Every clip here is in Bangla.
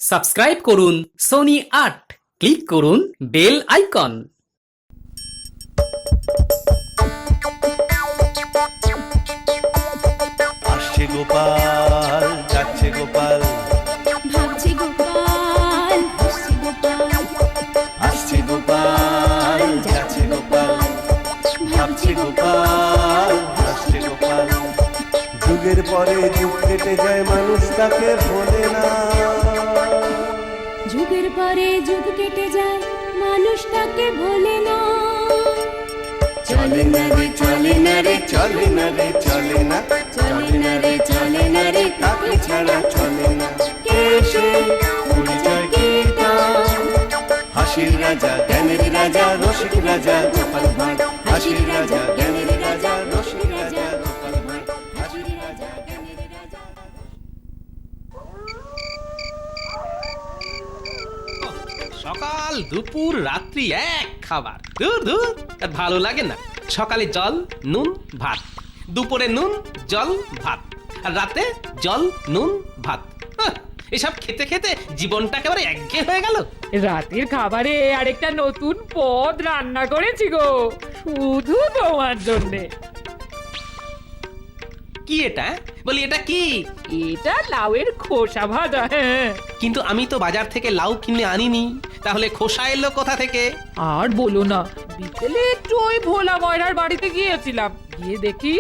সাবস্ক্রাইব করুন সোনি ৮, ক্লিক করুন বেল আইকন। আসছে গোপাল, যাচ্ছে গোপাল, ভাবছি গোপাল, হাসছি গোপাল, আসছে গোপাল, যাচ্ছে গোপাল, ভাবছে গোপাল, হাসছে গোপাল। যুগের পরে যুগ কেটে যায়, মানুষ তাকে ভোলে না। যুগের পরে যুগ কেটে যায়, মানুষ তাকে ভোলে না। চলে না রে, চলে না রে, চলে না রে, চলে না, চলে না রে, চলে না রে, তাকে ছাড়া চলে না। কে সে? পরিচয় কি তার? হাসির রাজা, জ্ঞানের রাজা, রসিক রাজা গোপাল ভাঁড়। হাসির রাজা, জ্ঞানের রাজা, রসিক রাজা গোপাল ভাঁড়। হাসির রাজা, জ্ঞানের রাজা। সকাল দুপুর রাত্রি এক খাবার, দূর দূর আর ভালো লাগে না। সকালে জল নুন ভাত, দুপুরে নুন জল ভাত, আর রাতে জল নুন ভাত। এসব খেতে খেতে জীবনটা একেবারে একঘেয়ে হয়ে গেল। রাতের খাবারে আরেকটা নতুন পদ রান্না করেছি গো, শুধু তোমার জন্যে। কি এটা? বলি এটা কি? এটা লাউয়ের খোসা ভাজা। হ্যাঁ, কিন্তু আমি তো বাজার থেকে লাউ কিনে আনিনি, তাহলে খোসা এলো কোথা থেকে? আর বলো না, বিকেলে একটু ওই ভোলা ময়রার বাড়িতে গিয়েছিলাম, গিয়ে দেখি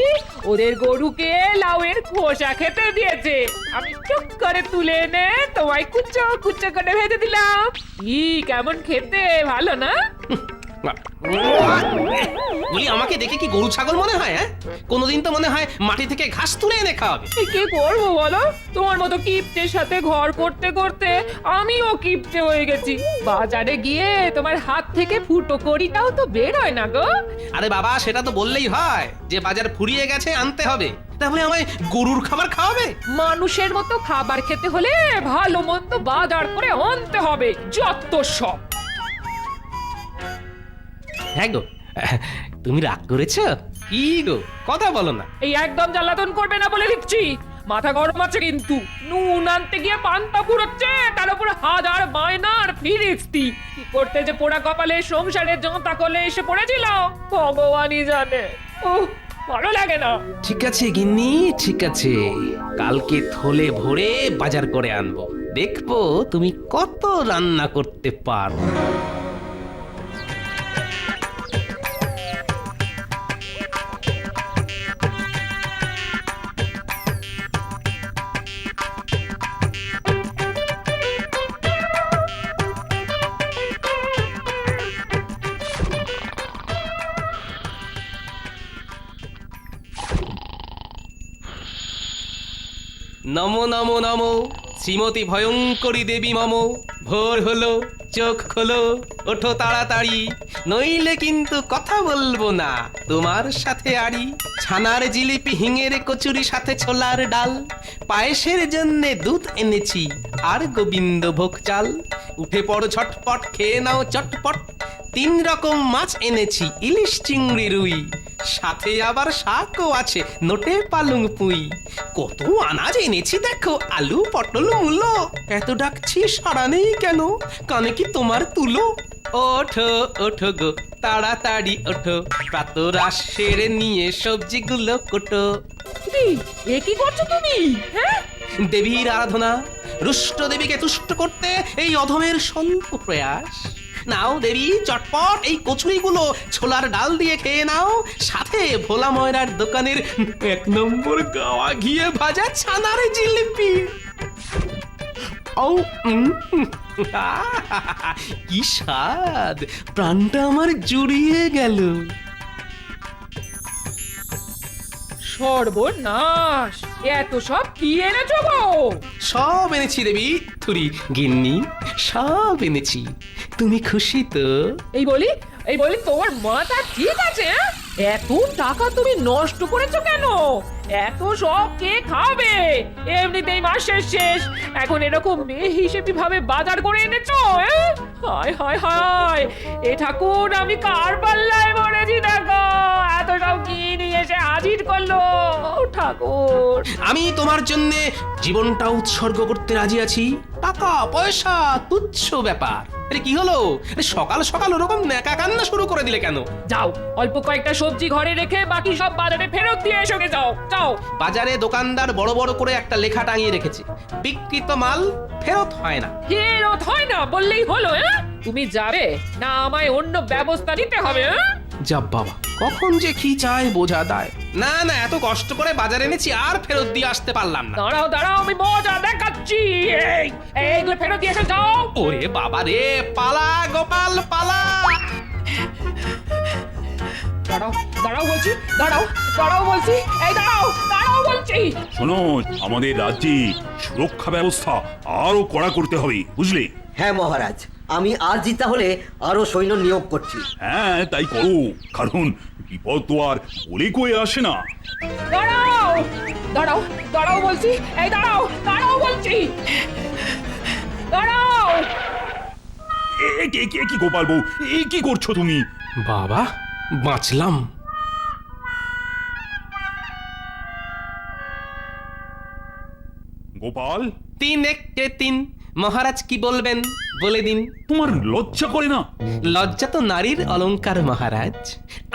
ওদের গরুকে লাউয়ের খোসা খেতে দিয়েছে। আমি চুপ করে তুলে এনে তোমায় কুচো কুচো করে ভেজে দিলাম। কি কেমন খেতে, ভালো না? বলি আমাকে দেখে কি গরু ছাগল মনে হয়? হ্যাঁ, কোনোদিন তো মনে হয় মাটি থেকে ঘাস তুলে এনে খাওয়াবে। কি করবো বলো, তোমার মতো কিপ্টের সাথে ঘর করতে করতে আমিও কিপ্টে হয়ে গেছি। বাজারে গিয়ে তোমার হাত থেকে ফুটো কড়িটাও তো বের হয় না গো। আরে বাবা, সেটা তো বললেই হয় যে বাজার ফুরিয়ে গেছে, আনতে হবে। তাহলে আমায় গরুর খাবার খাওয়াবে? মানুষের মতো খাবার খেতে হলে ভালো মন্দ বাজার করে আনতে হবে, যত সব। হ্যাঁ গো, তুমি রাগ করেছো? কি গো, কথা বলো না। এই একদম জ্বালাতন করবে না বলে দিচ্ছি, মাথা গরম আছে কিন্তু। নুন আনতে গিয়ে পান্তা পুরোচ্ছে, তার উপর হাজার বায়নার ফিরিস্তি। কি করতে যে পোড়া কপালে সংসারের জঁতা কলে এসে পড়েছিল ভগবানই জানে। ভালো লাগে না। ঠিক আছে গিন্নি, ঠিক আছে, কালকে থলে ভরে বাজার করে আনবো। দেখবো তুমি কত রান্না করতে পারো। নমো নমো নমো শ্রীমতী ভয়ঙ্করী দেবী মম। ভোর হলো, চোখ খোলো, ওঠো তাড়াতাড়ি, নইলে কিন্তু কথা বলবো না তোমার সাথে আড়ি। ছানার জিলিপি, হিঙের কচুরি, সাথে ছোলার ডাল, পায়েসের জন্যে দুধ এনেছি আর গোবিন্দভোগ চাল। উঠে পড়ো ঝটপট, খেয়ে নাও চটপট, 3 রকম মাছ এনেছি, ইলিশ চিংড়ি রুই, সাথে আবার শাকও আছে, নোটে পালং পুঁই। কত আনাজ এনেছি দেখো, আলু পটল মূলো। এত ডাকছি সাড়া নেই কেন, কানে কি তোমার তুলো? ওঠো ওঠো গো তাড়াতাড়ি ওঠো, প্রাতরাশ সেরে নিয়ে সবজিগুলো কোটো। এ কি করছো তুমি? হ্যাঁ, দেবীর আরাধনা, রুষ্ট দেবীকে তুষ্ট করতে এই অধমের স্বল্প প্রয়াস। নাও দেবী, চটপট এই কচুরিগুলো ছোলার ডাল দিয়ে খেয়ে নাও, সাথে ভোলা ময়রার দোকানের 1 নম্বর গাওয়া ঘিয়ে ভাজা ছানার জিলিপি। ও কি স্বাদ, প্রাণটা আমার জুড়িয়ে গেল। সর্বনাশ, এত সব কি এনেছো গো? সব এনেছি দেবী, থুরি গিন্নি, সব এনেছি। তুমি খুশি তো? এই বলি তোমার মাথা ঠিক আছে? হ্যাঁ? এত টাকা তুমি নষ্ট করেছো কেন? এত সব কে খাবে? এমনিতেই মাসের শেষ, এখন এরকম বেহিসেবি ভাবে বাজার করে এনেছো? হায় হায় হায়, এ ঠাকুর, আমি কার পাল্লায় পড়েছি দেখো, এত সব কি নিয়ে এসে হাজির করলো ঠাকুর। আমি তোমার জন্য জীবনটা উৎসর্গ করতে রাজি আছি। টাকা পয়সা তুচ্ছ ব্যাপার। আরে কি হলো? আরে সকাল সকাল ওরকম ন্যাকা কান্না শুরু করে দিলে কেন? যাও, অল্প কয়েকটা সবজি ঘরে রেখে বাকি সব বাজারে ফেরত দিয়ে এসো গে, যাও যাও। বাজারে দোকানদার বড় বড় করে একটা লেখা টাঙিয়ে রেখেছে, বিক্রিত মাল ফেরত হয় না। ফেরত হয় না বললেই হলো? তুমি যাবে না আমায় অন্য ব্যবস্থা নিতে হবে? যা বাবা, কখন যে কি চায় বোঝা দায়। না না, এত কষ্ট করে বাজারে এনেছি আর ফেরত দিয়ে আসতে পারলাম না। দাঁড়াও দাঁড়াও, আমি মজা দেখাচ্ছি। এইগুলো ফেরত দিয়ে এসো, যাও। ওরে বাবা রে, পালা গোপাল পালা। দাঁড়াও দাঁড়াও বলছি, দাঁড়াও দাঁড়াও বলছি, এই দাঁড়াও দাঁড়াও বলছি। শোনো, আমাদের রাজ্যে সুরক্ষা ব্যবস্থা আরো কড়া করতে হবে, বুঝলে? হ্যাঁ মহারাজ, আমি আজই তাহলে আরো সৈন্য নিয়োগ করছি। হ্যাঁ, তাই করো, কারণ বিপদ তো আর বলে কয়ে আসে না। দাঁড়াও দাঁড়াও দাঁড়াও বলছি, এই দাঁড়াও দাঁড়াও বলছি, দাঁড়াও। কি গোপাল বউ, কি করছো তুমি? বাবা, বাঁচলাম। গোপাল, 3 মহারাজ কি বলবেন বলে দিন। তোমার লজ্জা করে না? লজ্জা তো নারীর অলংকার মহারাজ।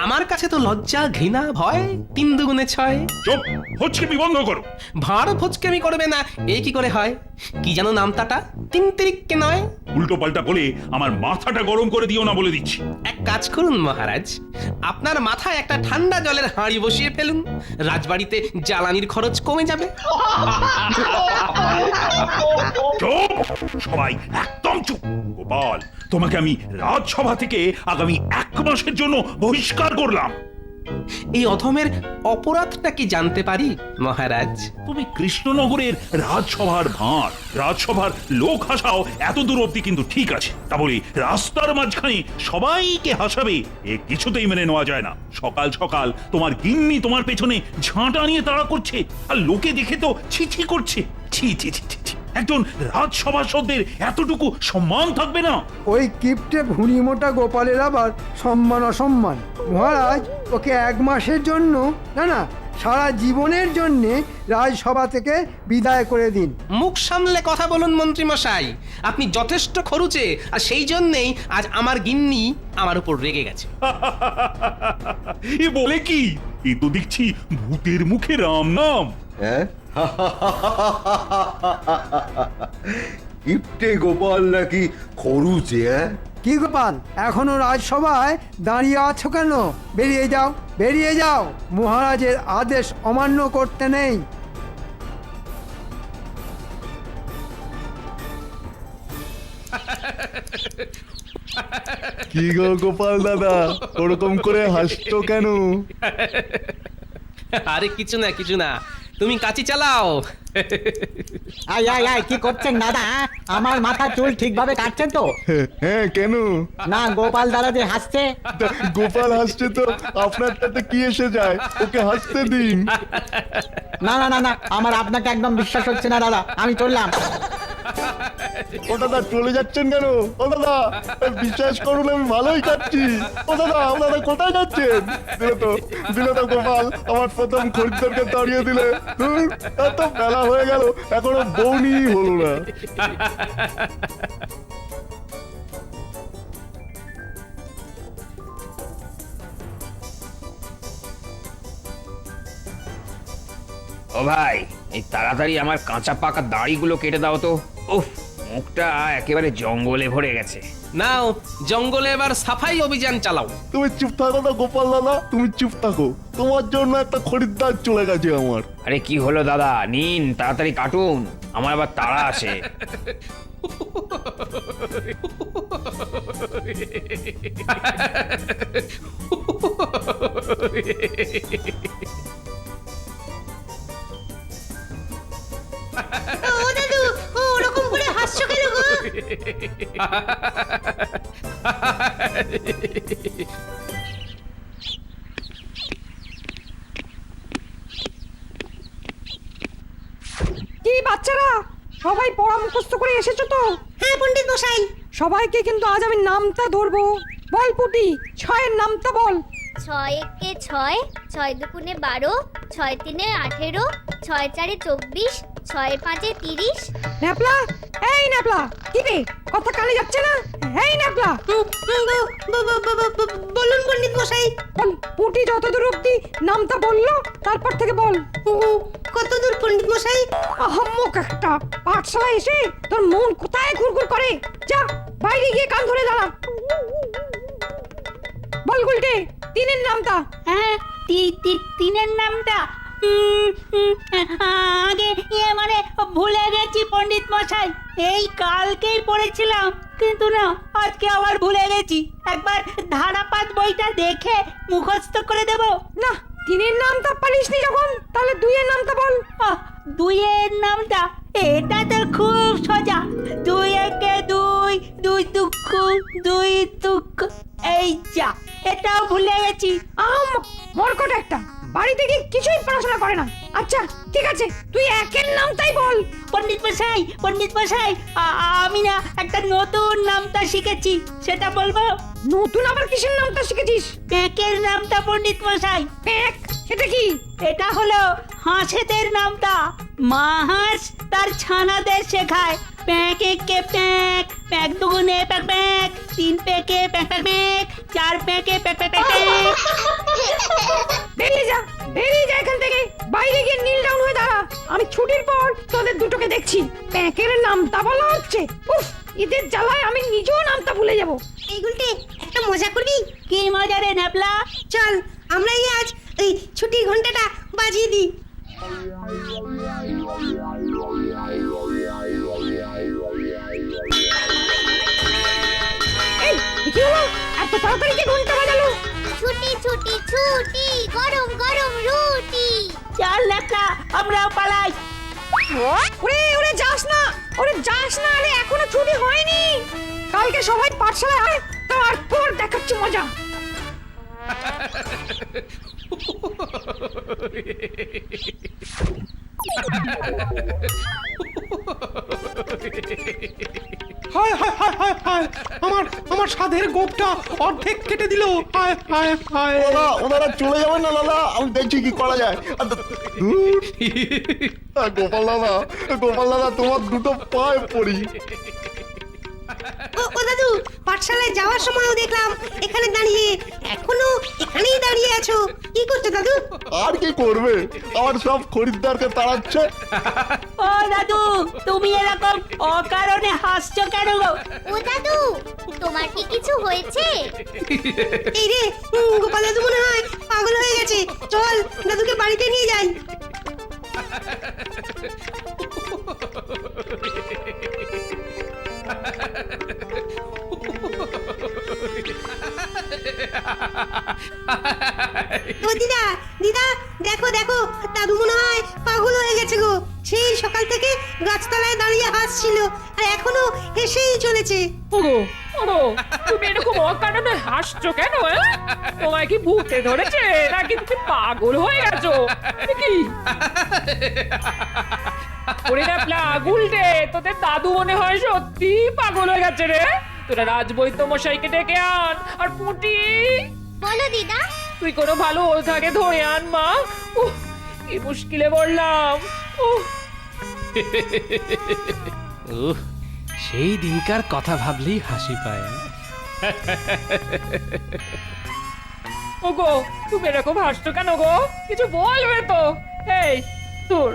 আমার কাছে তো লজ্জা, ঘৃণা, ভয় 3 দুগুণে 6। চুপ, হচ্ছে বন্ধ করো। ভাঁড় ভোজকেমি করবে না, এই কি করে হয়? কি যেন নামতাটা, 3 তিরিককে নয়। উল্টো পাল্টা বলে আমার মাথাটা গরম করে দিও না বলে দিচ্ছি। এক কাজ করুন মহারাজ, আপনার মাথায় একটা ঠান্ডা জলের হাঁড়ি বসিয়ে ফেলুন, রাজবাড়িতে জ্বালানির খরচ কমে যাবে। চুপ, সবাই একদম চুপ। গোপাল, তোমাকে আমি রাজসভা থেকে আগামী 1 মাসের জন্য বহিষ্কার করলাম। এই অধমের অপরাধটা কি জানতে পারি মহারাজ? তুমি কৃষ্ণনগরের রাজসভার ভাঁড়, রাজসভার লোক হাসাও এত দূর অব্দি কিন্তু ঠিক আছে, তা বলে রাস্তার মাঝখানে সবাইকে হাসাবে এ কিছুতেই মেনে নেওয়া যায় না। সকাল সকাল তোমার গিন্নি তোমার পেছনে ঝাঁটা নিয়ে তাড়া করছে, আর লোকে দেখে তো ছি করছে। ছি ছি ছি ছি ছি। একজন রাজসভাসদের এতটুকু সম্মান থাকবে না? ওই কিপ্টে ভুঁড়ি মোটা গোপালের আবার সম্মান অসম্মান। মহারাজ ওকে 1 মাসের জন্য না সারা জীবনের জন্য রাজসভা থেকে বিদায় করে দিন। মুখ সামলে কথা বলুন মন্ত্রী মশাই, আপনি যথেষ্ট খরুচে, আর সেই জন্যেই আজ আমার গিন্নি আমার উপর রেগে গেছে। এ বলে কি? এ তো দেখছি ভূতের মুখে রাম নাম। হ্যাঁ, কিপ্টে গোপাল নাকি খরুচে? হ্যাঁ, কি গোপাল, এখনো রাজসভায় দাঁড়িয়ে আছো কেন? বেরিয়ে যাও, বেরিয়ে যাও। মহারাজের আদেশ অমান্য করতে নেই। কি গো গোপাল দাদা, ওরকম করে হাসছো কেন? আরে কিছু না, তুমি কাচি চালাও। আয় আয় আয়, কি করছেন দাদা? আমার মাথা চুল ঠিকভাবে কাটছেন তো? হ্যাঁ, কেন? না, গোপাল দাদা যে হাসছে। গোপাল হাসছে তো আপনার তাতে কি এসে যায়? ওকে হাসতে দিন। না না না না, আমার আপনাকে একদম বিশ্বাস হচ্ছে না দাদা, আমি চললাম। ও দাদা, চলে যাচ্ছেন কেন? ও দাদা, বিশ্বাস করুন আমি ভালোই কাটছি। ও দাদা, আপনারা কোথায় যাচ্ছেন? দিলে তো গোপাল, আমার প্রথম খরিদ্দারকে তাড়িয়ে দিলে। এত বেলা হয়ে গেল, এখনো বউনি হলো না। ও ভাই, এই তাড়াতাড়ি আমার কাঁচা পাকা দাড়িগুলো কেটে দাও তো। উফ, মুখটা একেবারে জঙ্গলে ভরে গেছে। নাও, জঙ্গলে এবার সাফাই অভিযান চালাও। তুমি চুপ থাকো না গোপাল দাদা, তুমি চুপ থাকো। তোমার জন্য একটা খরিদ্দার চলে গেছে আমার। আরে কি হলো দাদা, নিন তাড়াতাড়ি কাটুন, আমার আবার তাড়া আছে। ও দাদু, ওরকম করে হাসছো কেন গো? কি বাচ্চারা, সবাই পড়া মুখস্থ করে এসেছো তো? হ্যাঁ পণ্ডিত মশাই। সবাইকে কিন্তু আজ আমি নামটা ধরবো। বল পুটি, 6-এর নামটা বল। 6 একে 6, 6 দুগুণে 12, 6 তিনে 18, 6 চারে 24, 6 5 30। ন্যাপলা, এই ন্যাপলা, কি রে কথা কানে যাচ্ছে না? এই ন্যাপলা, বলুন পণ্ডিত মশাই। বল পুটি যতদূর অব্দি নামটা বললো তারপর থেকে বল। কত দূর পণ্ডিত মশাই? আহম্মক একটা, পাঠশালায় এসে তোর মন কোথায় ঘুরঘুর করে? যা বাইরে গিয়ে কান ধরে দাঁড়া। বল গুলটে, 3-এর নামটা। হ্যাঁ, তিনের নামটা আগে মানে ভুলে গেছি পণ্ডিত মশাই। এই কালকেই পড়েছিলাম, কিন্তু না আজকে আবার ভুলে গেছি। একবার ধারাপাত বইটা দেখে মুখস্থ করে দেব। না, 3-এর নামটা পারিসনি যখন, তাহলে 2-এর নামটা বল। 2-এর নামটা এটা তো খুব সোজা। 2 একে 2, 2 দুঃখ 2 দুঃখ। এই যা, এটাও ভুলে গেছি। মরকট একটা, বাড়িতে গিয়ে কিছুই পড়াশোনা করে না। আচ্ছা ঠিক আছে, তুই 1-এর নামটাই বল। পণ্ডিত মশাই, আমি না একটা নতুন নামটা শিখেছি, সেটা বলবো? নতুন আবার কিসের নামটা শিখেছিস? প্যাঁকের নামটা পণ্ডিত মশাই। প্যাঁক? সেটা কি? এটা হলো হাঁসেদের নামটা। মা হাঁস তার ছানাদের শেখায় প্যাঁক একে প্যাঁক, প্যাঁক দুগুনে প্যাঁক প্যাঁক, 3 প্যাঁকে প্যাঁক প্যাঁক প্যাঁক, 4 প্যাঁকে প্যাঁক প্যাঁক প্যাঁক। বেরিয়ে যা এখান থেকে, বাইরে গিয়ে নীল ডাউন হয়ে দাঁড়া। আমি ছুটির পর তোদের দুটোকে দেখছি। প্যাঁকের নামটা বলা হচ্ছে, উফ, ঈদের জ্বালায় আমি নিজেও নামটা ভুলে যাব। এইগুলতে একটা মজা করবি? কি মজা রে ন্যাপলা? চল আমরাই আজ এই ছুটির ঘন্টাটা বাজিয়ে দিই। এই কি হলো? এত তাড়াতাড়ি কি ঘন্টা বাজালো? ছুটি ছুটি ছুটি, গরম গরম রুটি। চল ন্যাপলা, আমরাও পালাই। ওরে যাস না, আরে এখনো ছুটি হয়নি। কালকে সবাই পাঠশালায় আয়, তারপর দেখাচ্ছি মজা। হায় হায় হায় হায় হায়, আমার সাধের গোপটা অর্ধেক কেটে দিল। হায় হায় হায়। ওনারা চলে যাবেন না দাদা, আমি দেখছি কি করা যায়। ধুর। গোপাল দাদা তোমার দুটো পায়ে পড়ি। ও দাদু, পাঠশালায় যাওয়ার সময়ও দেখলাম এখানে দাঁড়িয়ে, এখনো এখানেই দাঁড়িয়ে আছো। কি করছো দাদু? আর কি করবে, আমার সব খরিদ্দারকে তাড়াচ্ছে। ও দাদু, তুমি এরকম অকারণে হাসছো কেন গো? ও দাদু, তোমার কি কিছু হয়েছে? এই রে, গোপাল দাদু মনে হয় পাগল হয়ে গেছে। চল দাদুকে বাড়িতে নিয়ে যাই। ও দিদা দেখো দাদু মনে হয় পাগল হয়ে গেছে গো। সেই সকাল থেকে গাছতলায় দাঁড়িয়ে হাসছিল, আর এখনো হেসেই চলেছে। ওগো তুমি এরকম অকারণে হাসছো কেন? তোমায় কি ভূতে ধরেছে নাকি তুমি পাগল হয়ে গেছো? কি ওরে ন্যাপলা, গুলটে, তোদের দাদু মনে হয় সত্যি পাগল হয়ে গেছে রে। তোরা রাজবৈদ্য মশাইকে ডেকে আন। আর পুটি, বলো দিদা। তুই কোনো ভালো ওঝাকে ধরে আন মা। কি মুশকিলে পড়লাম। সেই দিনকার কথা ভাবলেই হাসি পায়। ওগো, তুমি এরকম হাসছো কেন গো? কিছু বলবে তো? এই তোর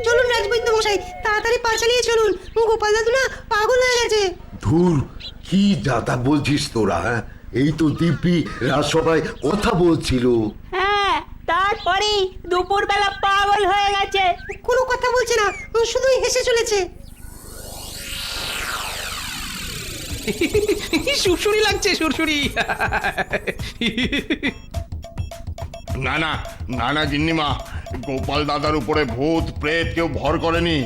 চলুন রাজবৈদ্য মশাই, তাড়াতাড়ি পা চালিয়ে চলুন। গোপাল দাদু না পাগল হয়ে গেছে। ধুর, কি যাতা বলছিস তোরা? এই তো দিব্যি রাজসভায় কথা বলছিল। হ্যাঁ, তারপরে দুপুরবেলা পাগল হয়ে গেছে। কোনো কথা বলছে না, শুধুই হেসে চলেছে। সুরসুরি লাগছে, সুরসুরি। না গিন্নিমা, গোপাল দাদার উপরে ভূত প্রেত কেউ ভর করেনি।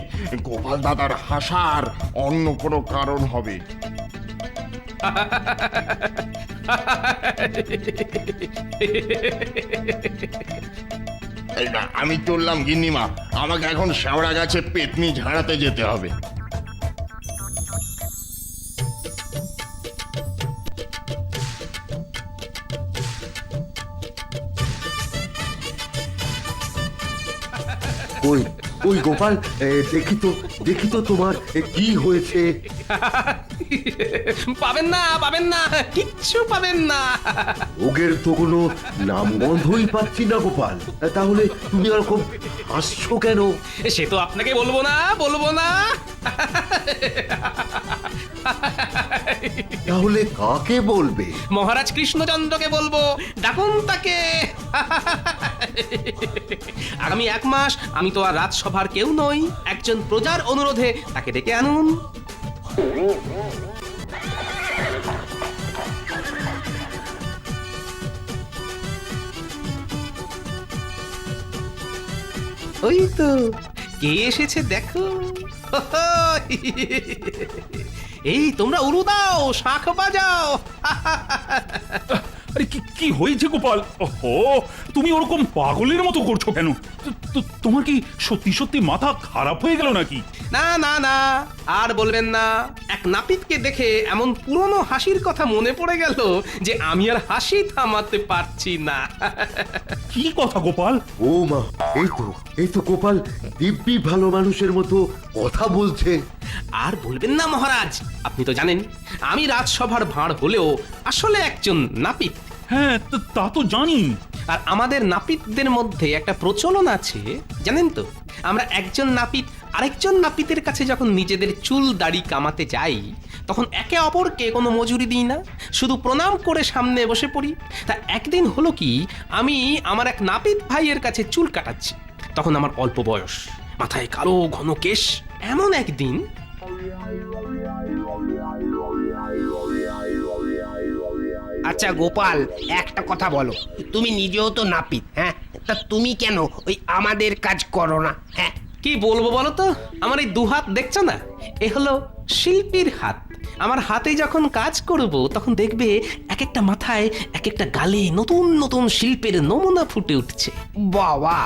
গোপাল দাদার হাসার অন্য কোনো কারণ হবে। আমি চললাম গিন্নিমা, আমাকে এখন শেওড়া গাছে পেতনি ঝাড়াতে যেতে হবে। কই ওই গোপাল দেখি তো তোমার কি হয়েছে। পাবেন না কিচ্ছু পাবেন না। ওগের তো কোনো নামগন্ধই পাচ্ছি না গোপাল, তাহলে তুমি এরকম হাসছো কেন? সে তো আপনাকে বলবো না। তাহলে কাকে বলবে? মহারাজ কৃষ্ণচন্দ্রকে বলবো, ডাকুন তাকে। আগামী 1 মাস আমি তো আর রাজসভার কেউ নই, একজন প্রজার অনুরোধে তাকে ডেকে আনুন। ওই তো কে এসেছে দেখো। এই তোমরা উড়ু দাও, শাঁখ বাজাও। আরে কি হয়েছে গোপাল? ওহো, তুমি ওরকম পাগলের মতো করছো কেন? তোমার কি সত্যি মাথা খারাপ হয়ে গেল নাকি? না আর বলবেন না। এক নাপিতকে দেখে এমন পুরনো হাসির কথা মনে পড়ে গেল যে আমি আর হাসি থামাতে পারছি না। কি কথা গোপাল? ও মা, এই তো গোপাল দিব্যি ভালো মানুষের মতো কথা বলছে। আর বলবেন না মহারাজ, আপনি তো জানেন আমি রাজসভার ভাঁড় হলেও আসলে একজন নাপিত। হ্যাঁ, তা তো জানি। আর আমাদের নাপিতদের মধ্যে একটা প্রচলন আছে জানেন তো, আমরা একজন নাপিত আরেকজন নাপিতের কাছে যখন নিজেদের চুল দাড়ি কামাতে যাই তখন একে অপরকে কোনো মজুরি দিই না, শুধু প্রণাম করে সামনে বসে পড়ি। তা একদিন হলো কি, আমি আমার এক নাপিত ভাইয়ের কাছে চুল কাটাচ্ছি। তখন আমার অল্প বয়স, মাথায় কালো ঘন কেশ। এমন একদিন আচ্ছা গোপাল, একটা কথা বলো, তুমি নিজেও তো নাপিত, হ্যাঁ, তা তুমি কেন ওই আমাদের কাজ করো না? হ্যাঁ, কি বলবো বলো তো, আমার এই 2 হাত দেখছো না, এ হলো শিল্পীর হাত। আমার হাতে যখন কাজ করব তখন দেখবে এক একটা মাথায় এক একটা গালে নতুন নতুন শিল্পের নমুনা ফুটে উঠছে। বাবা,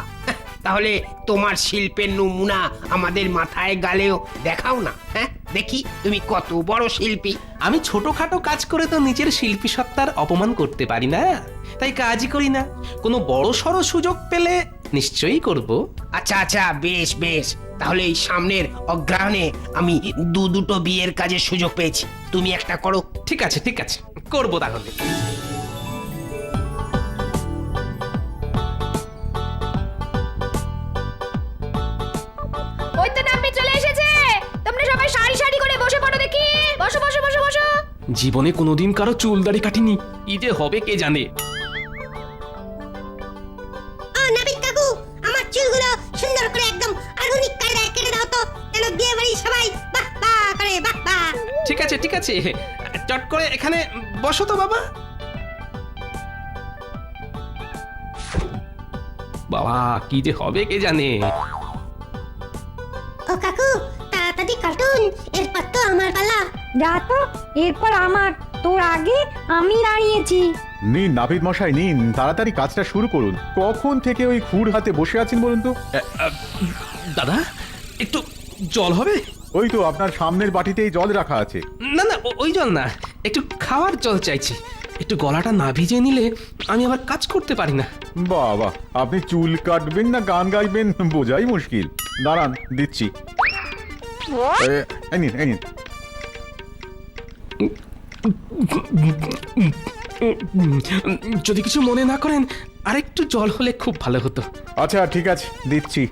তাহলে তোমার শিল্পের নমুনা আমাদের মাথায় গালেও দেখাও না। হ্যাঁ, দেখি তুমি কত বড় শিল্পী। আমি ছোটখাটো কাজ করে তো নিজের শিল্পী সত্তার অপমান করতে পারি না, তাই কাজই করি না। কোনো বড় সড়ো সুযোগ পেলে নিশ্চয়ই করব। আচ্ছা বেশ, তাহলে এই সামনের অগ্রহায়ণে আমি দুটো বিয়ের কাজের সুযোগ পেয়েছি, তুমি একটা করো। ঠিক আছে করবো তাহলে। ওই তো নাপিত চলে এসেছে, তোমরা সবাই সারি সারি করে বসে পড়ো দেখি। বসো। জীবনে কোনোদিন কারো চুল দাড়ি কাটিনি, কি যে হবে কে জানে। ও নাপিত কাকু, আমার চুলগুলো সুন্দর করে একদম আধুনিক কায়দায় কেটে দাও তো, যেন বিয়ে বাড়ি সবাই বাহ বাহ করে বাহ বাহ। ঠিক আছে, চট করে এখানে বসো তো বাবা। বাবা, কি যে হবে কে জানে। ও কাকু, তাড়াতাড়ি কাটুন, এরপর তো আমার পালা। যা তো, এরপর আমার, তোর আগে আমি দাঁড়িয়েছি। নিন নাপিত মশাই, নিন তাড়াতাড়ি কাজটা শুরু করুন। কখন থেকে ওই খুর হাতে বসে আছেন বলুন তো? দাদা, একটু জল হবে? ওই তো আপনার সামনের বাটিতেই জল রাখা আছে। না ওই জল না, একটু খাওয়ার জল চাইছি। একটু গলাটা না ভিজিয়ে নিলে আমি আবার কাজ করতে পারি না। বাবা, আপনি চুল কাটবেন না গান গাইবেন বোঝাই মুশকিল। দাঁড়ান, দিচ্ছি। এই নিন। যদি কিছু মনে না করেন, আরেকটু জল হলে খুব ভালো হতো। আচ্ছা ঠিক আছে, দিচ্ছি।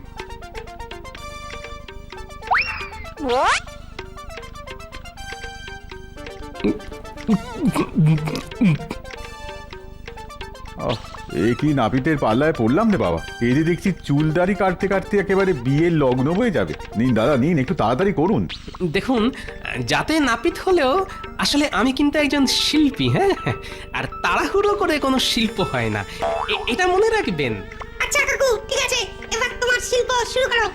এ কি নাপিতের পাল্লায় পড়লাম রে বাবা। এই যে দেখছি চুল দাড়ি কাটতে কাটতে একেবারে বিয়ের লগ্ন হয়ে যাবে। নিন দাদা, নিন, একটু তাড়াতাড়ি করুন। দেখুন, যাতে নাপিত হলেও আসলে আমি কিন্তু একজন শিল্পী। হ্যাঁ, আর তাড়াহুড়ো করে কোনো শিল্প হয় না, এটা মনে রাখবেন। আচ্ছা কাকু, ঠিক আছে, এবার তোমার শিল্প শুরু করো।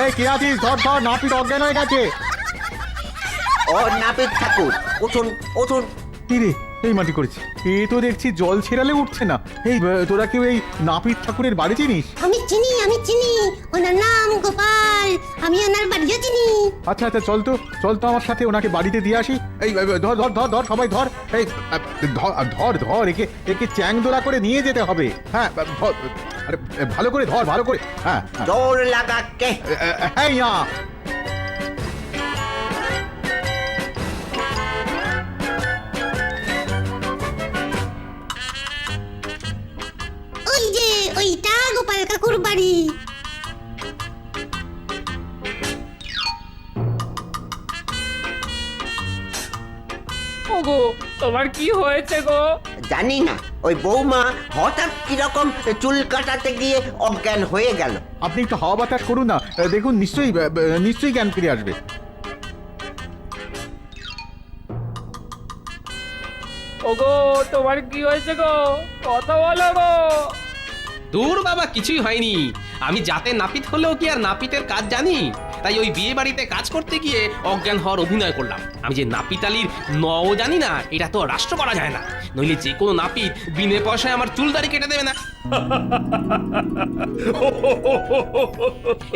এই কে আছিস? ধর, নাপিত অজ্ঞান হয়ে গেছে। ও নাপিত ঠাকুর, উঠুন। কি রে, এই মাটি করেছে। এ তো দেখছি জল ছেড়ালে উঠছে না। এই তোরা কেউ এই নাপিত ঠাকুরের বাড়ি চিনিস? আমি চিনি ওনার নাম গোপাল, আমি ওনার বাড়িও চিনি। আচ্ছা আচ্ছা, চল তো আমার সাথে ওনাকে বাড়িতে দিয়ে আসি। এই ধর ধর ধর ধর সবাই ধর, এই ধর ধর একে চ্যাংদোলা করে নিয়ে যেতে হবে। হ্যাঁ আরে ভালো করে ধর, ভালো করে। হ্যাঁ জোর লাগা কে। হ্যাঁ ইয়া ওই যে ওইটা গোপাল কাকুর বাড়ি। ওগো, তোমার কি হয়েছে গো? জানি না, ওই বৌমা হঠাৎ কিরকম চুল কাটাতে গিয়ে অজ্ঞান হয়ে গেল। আপনি একটু হাওয়া বাতাস করুন না, দেখুন নিশ্চয়ই জ্ঞান ফিরে আসবে। ওগো, তোমার কি হয়েছে গো? কথা বলো গো। দূর বাবা, কিছুই হয়নি। আমি যাতে নাপিত হলেও কি আর নাপিতের কাজ জানি? তাই ওই বিয়ে বাড়িতে কাজ করতে গিয়ে অজ্ঞান হওয়ার অভিনয় করলাম। আমি যে নাপিত আলীর নও জানি না, এটা তো রাষ্ট্র করা যায় না। নইলে যে কোনো নাপিত বিনে পয়সায় আমার চুল দাড়ি কেটে দেবে না।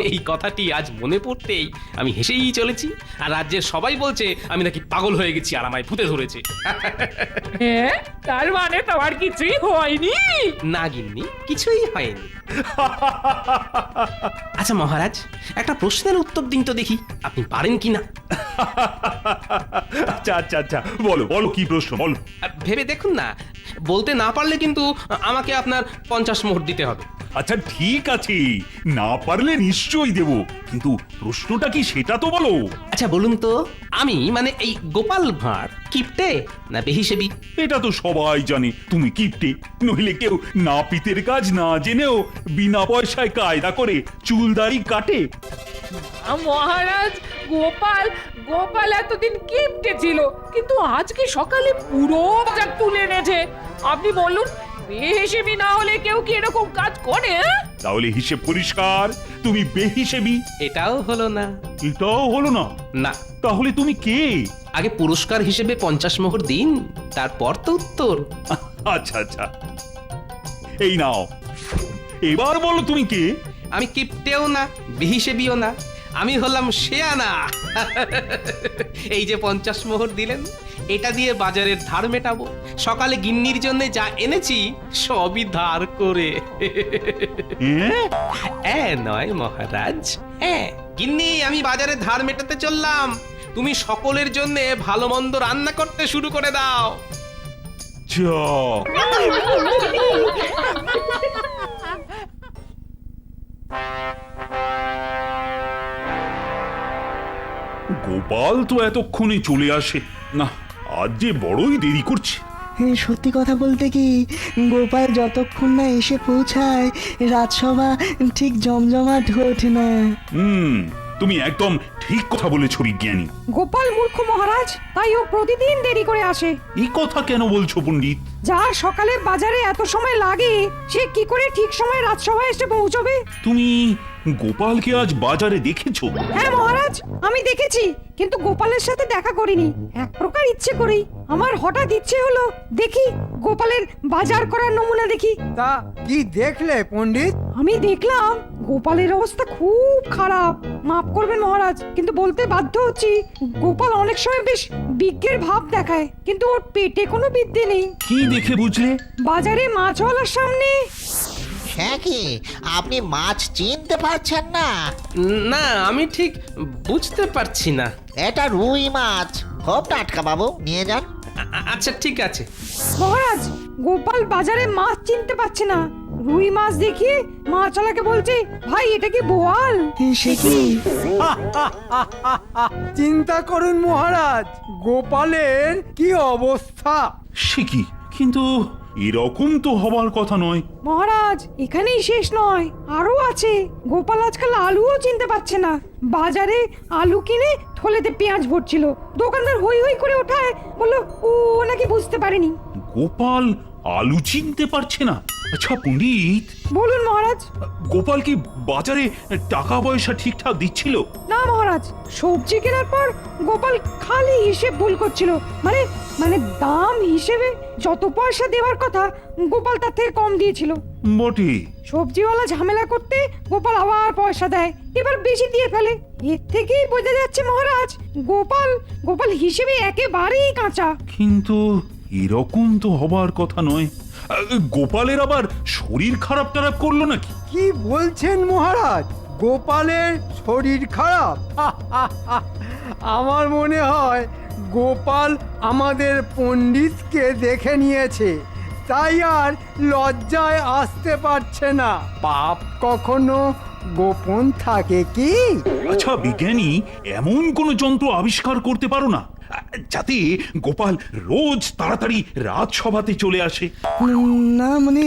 এই কথাটি আজ মনে পড়তেই আমি হেসেই চলেছি। আর রাজ্যের সবাই বলছে আমি নাকি পাগল হয়ে গেছি আর আমায় ভূতে ধরেছে। হ্যাঁ, তার মানে তোমার কিছুই হয়নি? না গিন্নি, কিছুই হয়নি। আচ্ছা মহারাজ, একটা প্রশ্নের উত্তর দিন তো দেখি, আপনি পারেন কি না। আচ্ছা আচ্ছা আচ্ছা, বলো বলো, কি প্রশ্ন বলো। ভেবে দেখুন না, বলতে না পারলে কিন্তু আমাকে আপনার 50 মোহর দিতে হবে। আচ্ছা ঠিক আছে, না পারলে নিশ্চয়ই দেব, কিন্তু প্রশ্নটা কি সেটা তো বলো। আচ্ছা বলুন তো, আমি মানে এই গোপাল ভাঁড় কিপটে না বেহিসেবি? এটা তো সবাই জানে তুমি কিপটে, নইলে কেউ নাপিতের কাজ না জেনেও বিনা পয়সায় কায়দা করে চুল দাড়ি কাটে। মহারাজ, গোপাল এতদিন কিপটে ছিল, কিন্তু আজকে সকালে পুরো বাজার তুলে এনেছে। আপনি বলুন, বেহিসেবি না হলে কেউ কি এরকম কাজ করে? তাহলে হিসেব পরিষ্কার, তুমি বেহিসেবি। এটাও হলো না। এটাও হলো না? না। তাহলে তুমি কে? আগে পুরস্কার হিসেবে 50 মোহর দিন, তারপর তো উত্তর। আচ্ছা আচ্ছা, এই নাও, এবার বলো তুমি কে? আমি কিপটেও না, বেহিসেবিও না, আমি হলাম শেয়ানা। এই যে 50 মোহর দিলেন, এটা দিয়ে বাজারের ধার মেটাবো। সকালে গিন্নির জন্য যা এনেছি সবই ধার করে। নয় মহারাজ, গিন্নি, আমি বাজারে ধার মেটাতে চললাম। তুমি সকলের জন্য ভালো মন্দ রান্না করতে শুরু করে দাও। গোপাল তো এতক্ষণে চলে আসে না, আজ যে বড়ই দেরি করছে। সত্যি কথা বলতে কি, গোপাল যতক্ষণ না এসে পৌঁছায় রাজসভা ঠিক জমজমাট ওঠে না। তুমি একদম ঠিক কথা বলেছ বিজ্ঞানী। গোপাল মূর্খ মহারাজ, তাই ও প্রতিদিন দেরি করে আসে। এই কথা কেন বলছো পণ্ডিত? যার সকালে বাজারে এত সময় লাগে, সে কি করে ঠিক সময় রাজসভায় এসে পৌঁছবে? তুমি গোপালকে আজ বাজারে দেখেছো? হ্যাঁ মহারাজ, আমি দেখেছি, কিন্তু গোপালের সাথে দেখা করিনি। এক প্রকার ইচ্ছে করেই আমার হঠাৎ ইচ্ছে হলো দেখি গোপালের বাজার করার নমুনা দেখি। তা কি দেখলে পণ্ডিত? আমি দেখলাম গোপালের অবস্থা খুব খারাপ। মাফ করবেন মহারাজ, কিন্তু বলতে বাধ্য হচ্ছি, গোপাল অনেক সময় বেশ বিজ্ঞের ভাব দেখায়, কিন্তু ওর পেটে কোনো বিদ্যে নেই। কি দেখে বুঝলে? বাজারে মাছওয়ালার সামনে। হ্যাঁ, কি আপনি মাছ চিনতে পারছেন না? না, আমি ঠিক বুঝতে পারছি না। এটা রুই মাছ, খুব টাটকা বাবু, নিয়ে যান। আচ্ছা ঠিক আছে। মহারাজ, গোপাল বাজারে মাছ চিনতে পারছে না। রুই মাছ দেখিয়ে মাছওয়ালাকে বলছে, ভাই এটা কি বোয়াল? সে কি? চিন্তা করুন মহারাজ, গোপালের কি অবস্থা। সে কি, কিন্তু এরকম তো হবার কথা নয়। মহারাজ, এখানেই শেষ নয়, আরো আছে। গোপাল আজকাল আলুও চিনতে পারছে না। বাজারে আলু কিনে থলেতে পেঁয়াজ ভরছিল, দোকানদার হই হই করে ওঠায়, বললো ও নাকি বুঝতে পারেনি। গোপাল আলু চিনতে পারছে না। আচ্ছা পণ্ডিত, বলুন মহারাজ। গোপাল কি বাজারে টাকা পয়সা ঠিকঠাক দিচ্ছিল? না মহারাজ, সবজি কেনার পর গোপাল খালি হিসেব ভুল করছিল। মানে মানে দাম হিসেবে যত পয়সা দেওয়ার কথা গোপাল তার থেকে কম দিয়েছিল। বটে। সবজিওয়ালা ঝামেলা করতে গোপাল আবার পয়সা দেয়, এবার বেশি দিয়ে ফেলে। এর থেকেই বোঝা যাচ্ছে মহারাজ, গোপাল হিসেবে একেবারেই কাঁচা। কিন্তু এরকম তো হবার কথা নয়। গোপালের আবার শরীর খারাপ টারাপ করলো নাকি? কি বলছেন মহারাজ, গোপালের শরীর খারাপ? আমার মনে হয় গোপাল আমাদের পণ্ডিতকে দেখে নিয়েছে, তাই আর লজ্জায় আসতে পারছে না। পাপ কখনো গোপন থাকে কি? আচ্ছা বিজ্ঞানী, এমন কোন যন্ত্র আবিষ্কার করতে পারো না যাতে গোপাল রোজ তাড়াতাড়ি রাজসভাতে চলে আসে? না মানে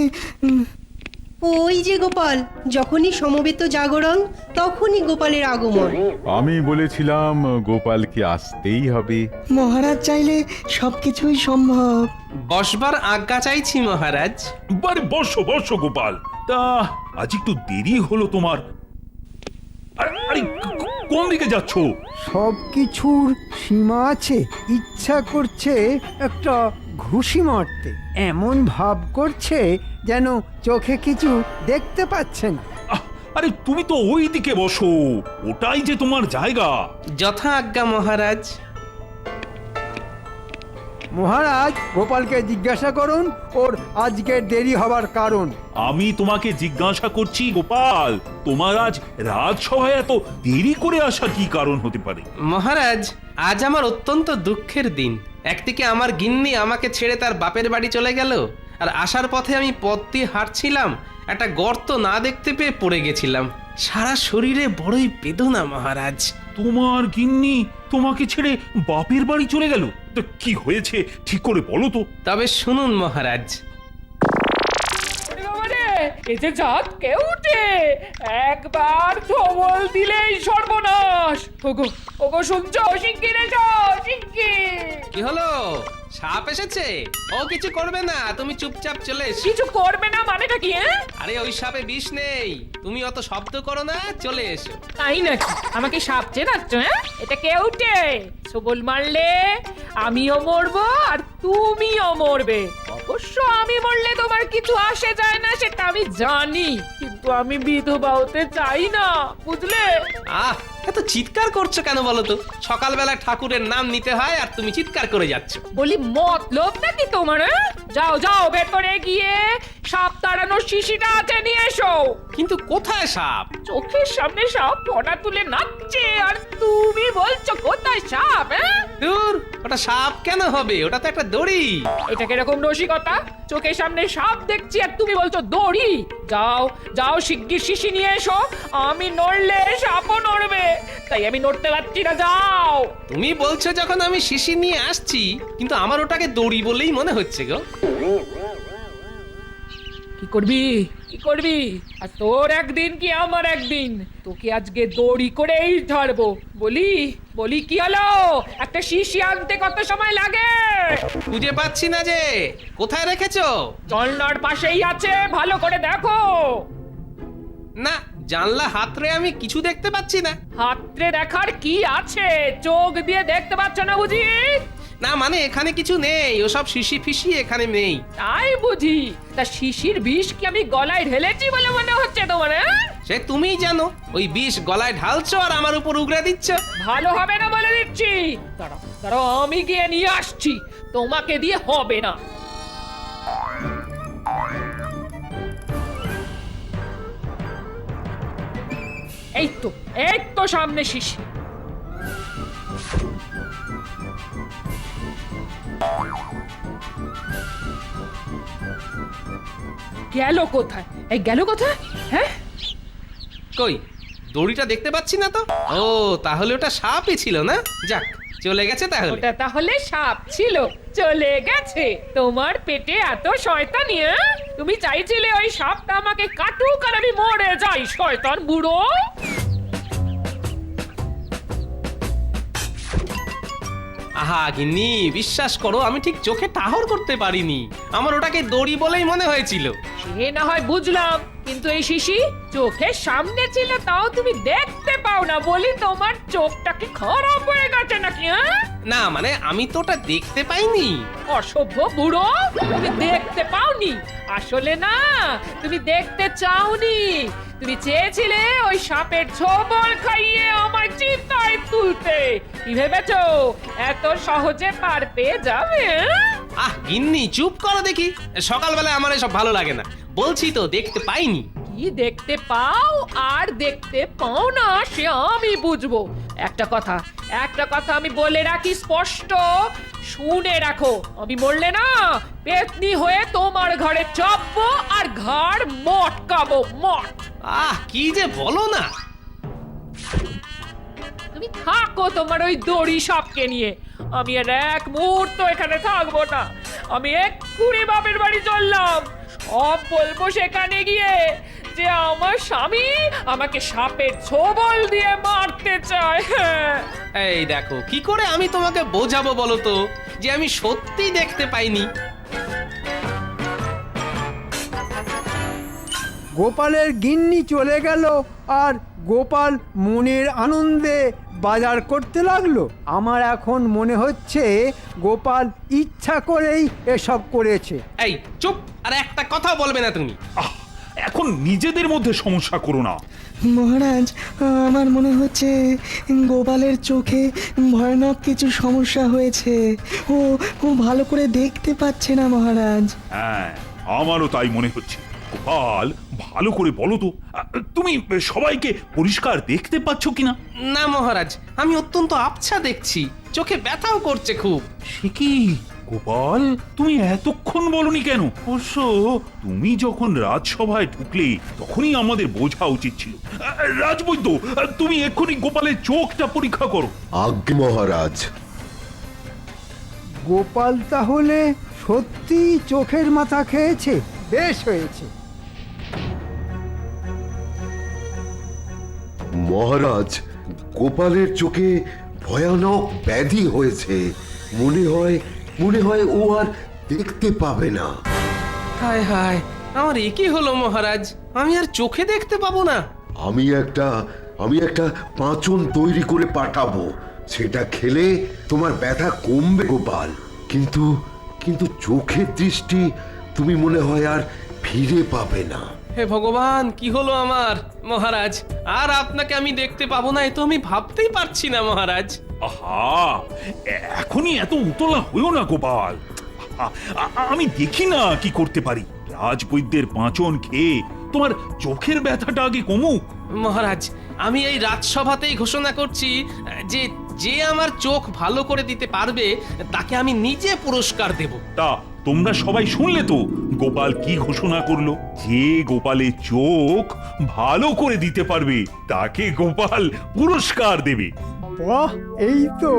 ওই যে গোপাল, যখনই সমবেত জাগরণ তখনই গোপালের আগমন। আমি বলেছিলাম গোপালকে আসতেই হবে। মহারাজ চাইলে সবকিছুই সম্ভব। বসবার আজ্ঞা চাইছি মহারাজ। বারে বসো বসো গোপাল। তা আজ একটু দেরি হলো তোমার। আরে কোন দিকে যাচ্ছ? সব কিছুর সীমা আছে। ইচ্ছা করছে একটা ঘুষি মারতে, এমন ভাব করছে যেন চোখে কিছু দেখতে পাচ্ছে না। আরে তুমি তো ওই দিকে বসো, ওটাই যে তোমার জায়গা। যথা আজ্ঞা মহারাজ। মহারাজ, গোপালকে জিজ্ঞাসা করুন ওর আজকের দেরি হবার কারণ। আমি তোমাকে জিজ্ঞাসা করছি গোপাল, তোমার আজ রাজসভায় এত দেরি করে আসার কি কারণ হতে পারে? মহারাজ, আজ আমার অত্যন্ত দুঃখের দিন। একদিকে আমার গিন্নি আমাকে ছেড়ে তার বাপের বাড়ি চলে গেল, আর আসার পথে আমি পথ দিয়ে হাঁটছিলাম, একটা গর্ত না দেখতে পেয়ে পড়ে গেছিলাম। সারা শরীরে বড়ই বেদনা মহারাজ। তোমার গিন্নি তোমাকে ছেড়ে বাপের বাড়ি চলে গেল? তো কি হয়েছে ঠিক করে বলো তো। তবে শুনুন মহারাজ। এই যে জাত কেউ উঠে একবার ধবল দিলেই সর্বনাশ। ওগো ওগো শুনছো? শিগগির এসো, শিগগির। কি হলো? সাপ এসেছে? ও কিছু করবে না, তুমি চুপচাপ চলে এসো। কিছু করবে না মানেটা কি? আরে ওই সাপে বিষ নেই, তুমি অত শব্দ করো না, চলে এসো। তাই নাকি? আমাকে সাপ চেনাচ্ছ? এটা কে উঠে সবল মারলে আমিও মরবো আর তুমিও মরবে। অবশ্য আমি মরলে তোমার কিছু আসে যায় না, সেটা আমি জানি, কিন্তু আমি বিধবা হতে চাই না, বুঝলে? আহ, এত চিৎকার করছো কেন বলো তো? সকালবেলা ঠাকুরের নাম নিতে হয় আর তুমি চিৎকার করে যাচ্ছ। বলি মতলব নাকি তোমার? যাও যাও, ভেতরে গিয়ে সাপ তাড়ানোর শিশিটা আছে নিয়ে এসো। কিন্তু কোথায় সাপ? চোখের সামনে সাপ ফনা তুলে নাচছে, আর তুমি বলছো কোথায় সাপ? দূর, ওটা সাপ কেন হবে? ওটা তো একটা দড়ি। এটা কিরকম রসিকতা? চোখের সামনে সাপ দেখছি আর তুমি বলছো দড়ি? যাও যাও, শিগগির শিশি নিয়ে এসো, আমি নড়লে সাপও নড়বে, তাই আমি নড়তে পারছি না। যাও। তুমি বলছো যখন আমি শিশি নিয়ে আসছি, কিন্তু আমার ওটাকে দড়ি বলেই মনে হচ্ছে গো। কি করবি কি করবি? আর তোর একদিন কি আমার একদিন, তোকে আজকে দড়ি করেই ধরবো। বলি বলি কি হলো? একটা শিশি আনতে কত সময় লাগে? খুঁজে পাচ্ছি না যে, কোথায় রেখেছো? জানলার পাশেই আছে, ভালো করে দেখো। না, জানলা হাতরে আমি কিছু দেখতে পাচ্ছি না। হাতরে দেখার কি আছে? চোখ দিয়ে দেখতে পাচ্ছ না বুঝি? না মানে এখানে কিছু নেই, ওসব শিশি ফিশি এখানে নেই। তাই বুঝি? তা শিশির বিষ কি আমি গলায় ঢেলেছি বলে মনে হচ্ছে তোমার? সে তুমিই জানো, ওই বিষ গলায় ঢালছো আর আমার উপর উগরে দিচ্ছ। ভালো হবে না বলে দিচ্ছি। দাঁড়াও দাঁড়াও, আমি গিয়ে নিয়ে আসছি, তোমাকে দিয়ে হবে না। এই তো সামনে শিশি। গেল কোথায়? এই গেল কোথায়? হ্যাঁ, কই দড়িটা দেখতে পাচ্ছি না তো। ও, তাহলে ওটা সাপই ছিল না? যাক, চলে গেছে তাহলে। ওটা তাহলে সাপ ছিল, চলে গেছে। তোমার পেটে এত শয়তানি? তুমি চাইছিলে ওই সাপটা আমাকে কাটুক আর আমি মরে যাই, শয়তান বুড়ো। আহা গিন্নি, বিশ্বাস করো আমি ঠিক চোখে ঠাহর করতে পারিনি। আমার ওটাকে দড়ি বলেই মনে হয়েছিল। সে না হয় বুঝলাম, কিন্তু এই শিশি চোখের সামনে ছিল, তাও তুমি দেখতে পাও না বলি তোমার চোখটা কি খারাপ হয়ে গেছে নাকি? হ্যাঁ, না মানে আমি তো ওটা দেখতে পাইনি। অসভ্য বুড়ো, তুমি দেখতে পাওনি? আসলে না, তুমি দেখতে চাওনি। তুমি চেয়েছিলে ওই সাপের ছোবল খাইয়ে আমার চিন্তায় তুলতে। কি ভেবেছো এত সহজে পার পেয়ে যাবে? আহ গিন্নি চুপ করো দেখি, সকালবেলায় আমার এসব ভালো লাগে না। বলছি তো দেখতে পাইনি। কি দেখতে পাও আর দেখতে পাও না সে আমি বুঝবো। একটা কথা আমি বলে রাখি, স্পষ্ট শুনে রাখো। আমি মরলে না পেতনি হয়ে তোমার ঘরে চাপবো আর ঘাড় মটকাবো, মট। আহ কি যে বলো না। তুমি থাকো তোমার ওই দড়ি সাপকে নিয়ে। আমি আর এক মুহূর্ত এখানে থাকবো না। আমি এক্ষুনি বাপের বাড়ি চললাম। সব বলবো সেখানে গিয়ে যে আমার স্বামী আমাকে সাপের ছোবল দিয়ে মারতে চায়। হ্যাঁ, এই দেখো কি করে আমি তোমাকে বোঝাবো বলো তো যে আমি সত্যি দেখতে পাইনি। গোপালের গিন্নি চলে গেল আর গোপাল মনের আনন্দে বাজার করতে লাগলো। আমার এখন মনে হচ্ছে গোপাল ইচ্ছা করেই এসব করেছে। এই চুপ, আর একটা কথা বলবে না তুমি। এখন নিজেদের মধ্যে সমস্যা করো না। মহারাজ, আমার মনে হচ্ছে গোপালের চোখে ভয়ানক কিছু সমস্যা হয়েছে। ও ও ভালো করে দেখতে পাচ্ছে না মহারাজ। হ্যাঁ, আমারও তাই মনে হচ্ছে। গোপাল, ভালো করে বলো তো, তুমি সবাইকে পরিষ্কার দেখতে পাচ্ছ কিনা? না মহারাজ, আমি অত্যন্ত আবছা দেখছি, চোখে ব্যথাও করছে খুব। সে কি গোপাল, তুমি এতক্ষণ বলনি কেন? অবশ্য তুমি যখন রাজসভায় ঢুকলে তখনই আমাদের বোঝা উচিত ছিল। রাজবৈদ্য, তুমি এক্ষুনি গোপালের চোখটা পরীক্ষা করো। আজ্ঞে মহারাজ। গোপাল তাহলে সত্যি চোখের মাথা খেয়েছে। বেশ হয়েছে। মহারাজ, গোপালের চোখে ভয়ানক ব্যাধি হয়েছে। মনে হয় ও আর দেখতে পাবে না। হায় হায়, আমার এ কি হলো মহারাজ, আমি আর চোখে দেখতে পাবো না? আমি একটা পাঁচন তৈরি করে পাঠাবো, সেটা খেলে তোমার ব্যথা কমবে গোপাল। কিন্তু চোখের দৃষ্টি তুমি মনে হয় আর ফিরে পাবে না। হে ভগবান, কি হলো আমার মহারাজ, আর আপনাকে আমি দেখতে পাবো না, এ তো আমি ভাবতেই পারছি না মহারাজ। আহা, এখনই এত উতলা হইও না গোপাল। আমি দেখি না কি করতে পারি। রাজবৈদ্যের পাঁচন খেয়ে তোমার চোখের ব্যথাটা আগে কমুক। মহারাজ, আমি এই রাজসভাতেই ঘোষণা করছি যে যে আমার চোখ ভালো করে দিতে পারবে তাকে আমি নিজে পুরস্কার দেব। তা তোমরা সবাই শুনলে তো গোপাল কি ঘোষণা করলো? যে গোপালের চোখ ভালো করে দিতে পারবে তাকে গোপাল পুরস্কার দেবে। বাহ, এই তো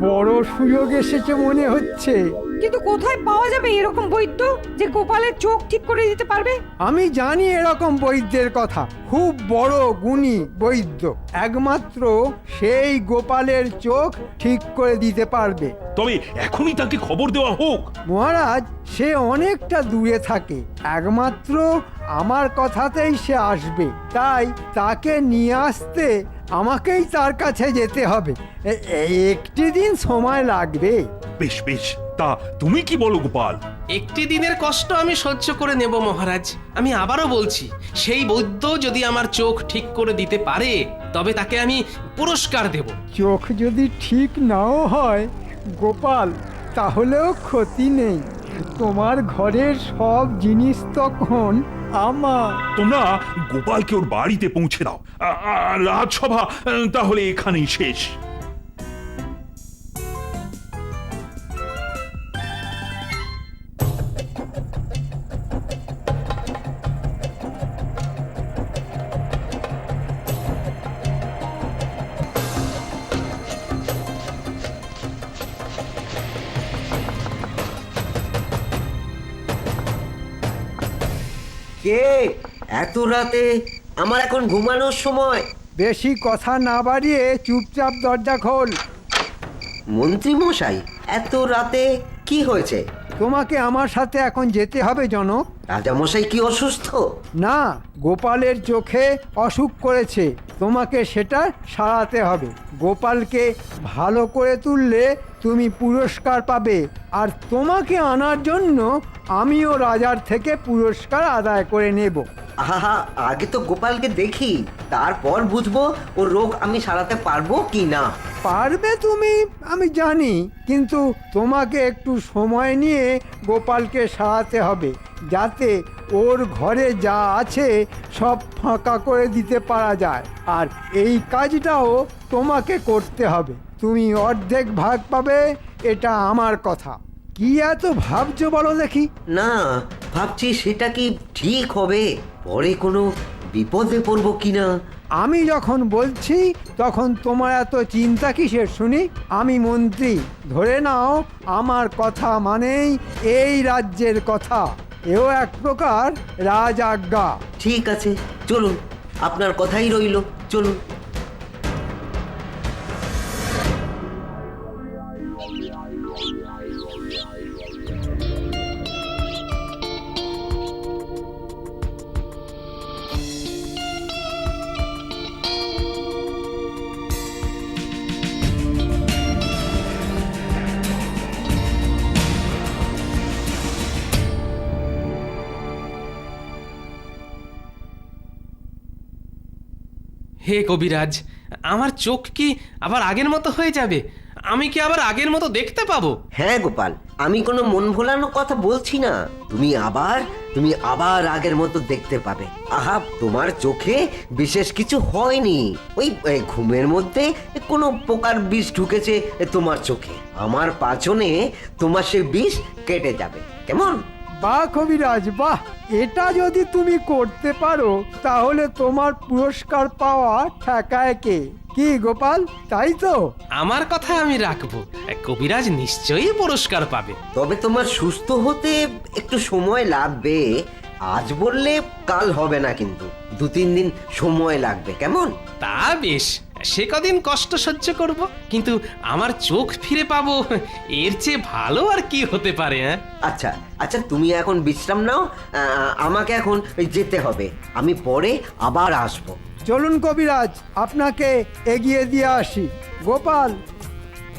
বড় সুযোগ এসেছে মনে হচ্ছে। কিন্তু কোথায় পাওয়া যাবে এরকম বৈদ্য যে গোপালের চোখ ঠিক করে দিতে পারবে? আমি জানি এরকম বৈদ্যের কথা, খুব বড় গুণী বৈদ্য। একমাত্র সেই গোপালের চোখ ঠিক করে দিতে পারবে। তবে এখনই তাকে খবর দেওয়া হোক। মহারাজ, সে অনেকটা দূরে থাকে। একমাত্র আমার কথাতেই সে আসবে, তাই তাকে নিয়ে আসতে আমাকেই তার কাছে যেতে হবে। একটি দিন সময় লাগবে। বেশ বেশ, তা তুমি কি বলো গোপাল? একটি দিনের কষ্ট আমি সহ্য করে নেব মহারাজ। আমি আবারও বলছি, সেই বৈদ্য যদি আমার চোখ ঠিক করে দিতে পারে তবে তাকে আমি পুরস্কার দেব। চোখ যদি ঠিক নাও হয় গোপাল, তাহলেও ক্ষতি নেই। তোমার ঘরের সব জিনিস তখন আমার। তোমরা গোপালকে ওর বাড়িতে পৌঁছে দাও। রাজসভা তাহলে এখানেই শেষ। কে এত রাতে? আমার এখন ঘুমানোর সময়। বেশি কথা না বাড়িয়ে চুপচাপ দরজা খোল। মন্ত্রী মশাই, এত রাতে কি হয়েছে? তোমাকে আমার সাথে এখন যেতে হবে জনক। রাজা মশাই কি অসুস্থ? না, গোপালের চোখে অসুখ করেছে, তোমাকে সেটা সারাতে হবে। গোপালকে ভালো করে তুললে তুমি পুরস্কার পাবে, আর তোমাকে আনার জন্য আমিও রাজার থেকে পুরস্কার আদায় করে নেব। আহা, আগে তো গোপালকে দেখি, তারপর বুঝবো ওর রোগ আমি সারাতে পারবো কি না। পারবে তুমি, আমি জানি, কিন্তু তোমাকে একটু সময় নিয়ে গোপালকে সারাতে হবে, যাতে ওর ঘরে যা আছে সব ফাঁকা করে দিতে পারা যায়। আর এই কাজটাও তোমাকে করতে হবে। তুমি অর্ধেক ভাগ পাবে, এটা আমার কথা। কি এত ভাবছো বলো দেখি? না, ভাবছি সেটা কি ঠিক হবে, পরে কোনো বিপদে পড়বো কিনা। আমি যখন বলছি তখন তোমার এত চিন্তা কিসের শুনি? আমি মন্ত্রী, ধরে নাও আমার কথা মানেই এই রাজ্যের কথা। এও এক প্রকার রাজ আজ্ঞা। ঠিক আছে, চলুন, আপনার কথাই রইল, চলুন। হে কবিরাজ, আমার চোখ কি আবার আগের মতো হয়ে যাবে? আমি কি আবার আগের মতো দেখতে পাবো? হ্যাঁ গোপাল, আমি কোনো মন ভোলানো কথা বলছি না। তুমি আবার আগের মতো দেখতে পাবে। আহা, তোমার চোখে বিশেষ কিছু হয়নি, ওই ঘুমের মধ্যে কোনো পোকার বিষ ঢুকেছে তোমার চোখে। আমার পাচনে তোমার সে বিষ কেটে যাবে, কেমন? বাহ কবিরাজ বাহ, এটা যদি তুমি করতে পারো তাহলে তোমার পুরস্কার পাওয়া ঠেকায় কে? কি গোপাল, তাই তো? আমার কথা আমি রাখবো, কবিরাজ নিশ্চয়ই পুরস্কার পাবে। তবে তোমার সুস্থ হতে একটু সময় লাগবে। আজ বললে কাল হবে না, কিন্তু 2-3 দিন সময় লাগবে, কেমন? তা বেশ, সে কদিন কষ্ট সহ্য করব, কিন্তু আমার চোখ ফিরে পাবো, এর চেয়ে ভালো আর কি হতে পারে? আচ্ছা আচ্ছা, তুমি এখন বিশ্রাম নাও, আমাকে এখন যেতে হবে, আমি পরে আবার আসবো। চলুন কবিরাজ, আপনাকে এগিয়ে দিয়ে আসি। গোপাল,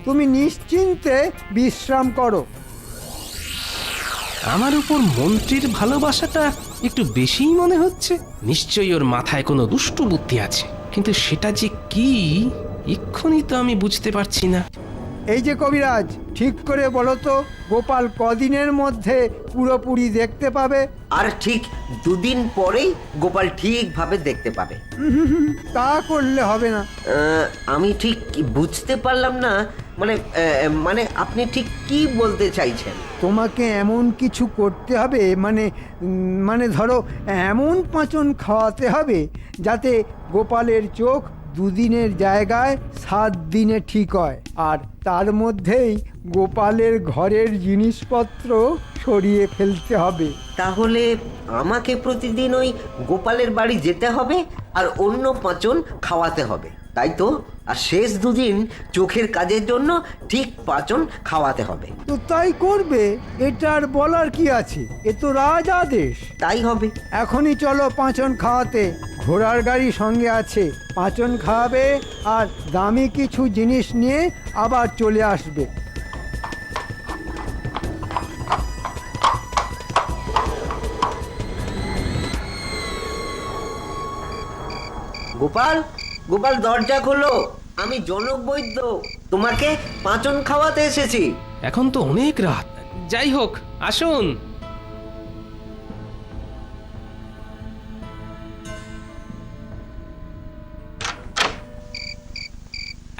তুমি নিশ্চিন্তে বিশ্রাম করো। আমার উপর মন্ত্রীর ভালোবাসাটা একটু বেশিই মনে হচ্ছে। নিশ্চয়ই ওর মাথায় কোনো দুষ্টু বুদ্ধি আছে, কিন্তু সেটা যে কি এক্ষুনি তো আমি বুঝতে পারছি না। এই যে কবিরাজ, ঠিক করে বলো তো, গোপাল কদিনের মধ্যে পুরোপুরি দেখতে পাবে? আর ঠিক 2 দিন পরেই গোপাল ঠিকভাবে দেখতে পাবে। তা করলে হবে না। আমি ঠিক বুঝতে পারলাম না, মানে আপনি ঠিক কি বলতে চাইছেন? তোমাকে এমন কিছু করতে হবে, মানে ধরো এমন পাঁচন খাওয়াতে হবে যাতে গোপালের চোখ 2 দিনের জায়গায় 7 দিনে ঠিক হয়, আর তার মধ্যেই গোপালের ঘরের জিনিসপত্র সরিয়ে ফেলতে হবে। তাহলে আমাকে প্রতিদিন ওই গোপালের বাড়ি যেতে হবে আর অন্য পাঁচন খাওয়াতে হবে, তাই তো? আর শেষ 2 দিন চোখের কাজের জন্য ঠিক পাঁচন খাওয়াতে হবে। তো তাই করবে, এটার বলার কি আছে? এ তো রাজ আদেশ। তাই হবে। এখনই চলো পাঁচন খাওয়াতে। ঘোড়ার গাড়ি সঙ্গে আছে, পাঁচন খাওয়াবে আর দামি কিছু জিনিস নিয়ে আবার চলে আসবে। গোপাল, গোপাল দরজা খোলো, আমি জনক বৈদ্য, তোমাকে পাঁচন খাওয়াতে এসেছি। এখন তো অনেক রাত, যাই হোক আসুন।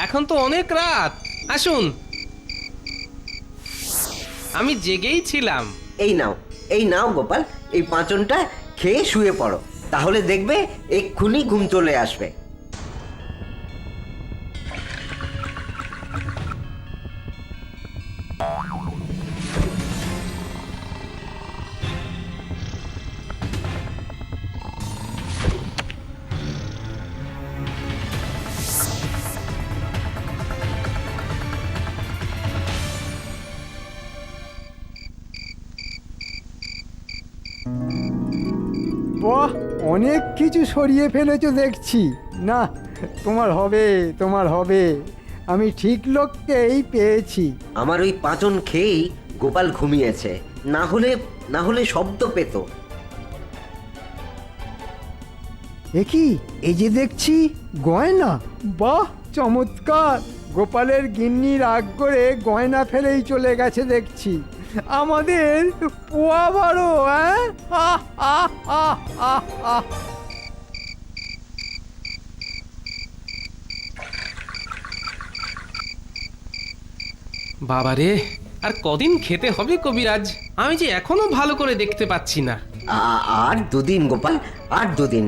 এখন তো অনেক রাত, আসুন। আমি জেগেই ছিলাম। এই নাও গোপাল, এই পাঁচনটা খেয়ে শুয়ে পড়ো, তাহলে দেখবে এক্ষুনি ঘুম চলে আসবে। অনেক কিছু সরিয়ে ফেলেছো দেখছি। না, তোমার হবে, তোমার হবে। আমি ঠিক লোককেই পেয়েছি। আমার ওই পাঁচন খেয়েই গোপাল ঘুমিয়েছে, না হলে শব্দ পেত। কি এই যে দেখছি গয়না, বাহ চমৎকার। গোপালের গিন্নি রাগ করে গয়না ফেলেই চলে গেছে দেখছি। আমাদের পোয়া বারো, হ্যাঁ? আহ, আহ, আহ, আহ, আহ। বাবারে, আর কদিন খেতে হবে কবিরাজ? আমি যে এখনো ভালো করে দেখতে পাচ্ছি না। আর দুদিন গোপাল, আর দুদিন।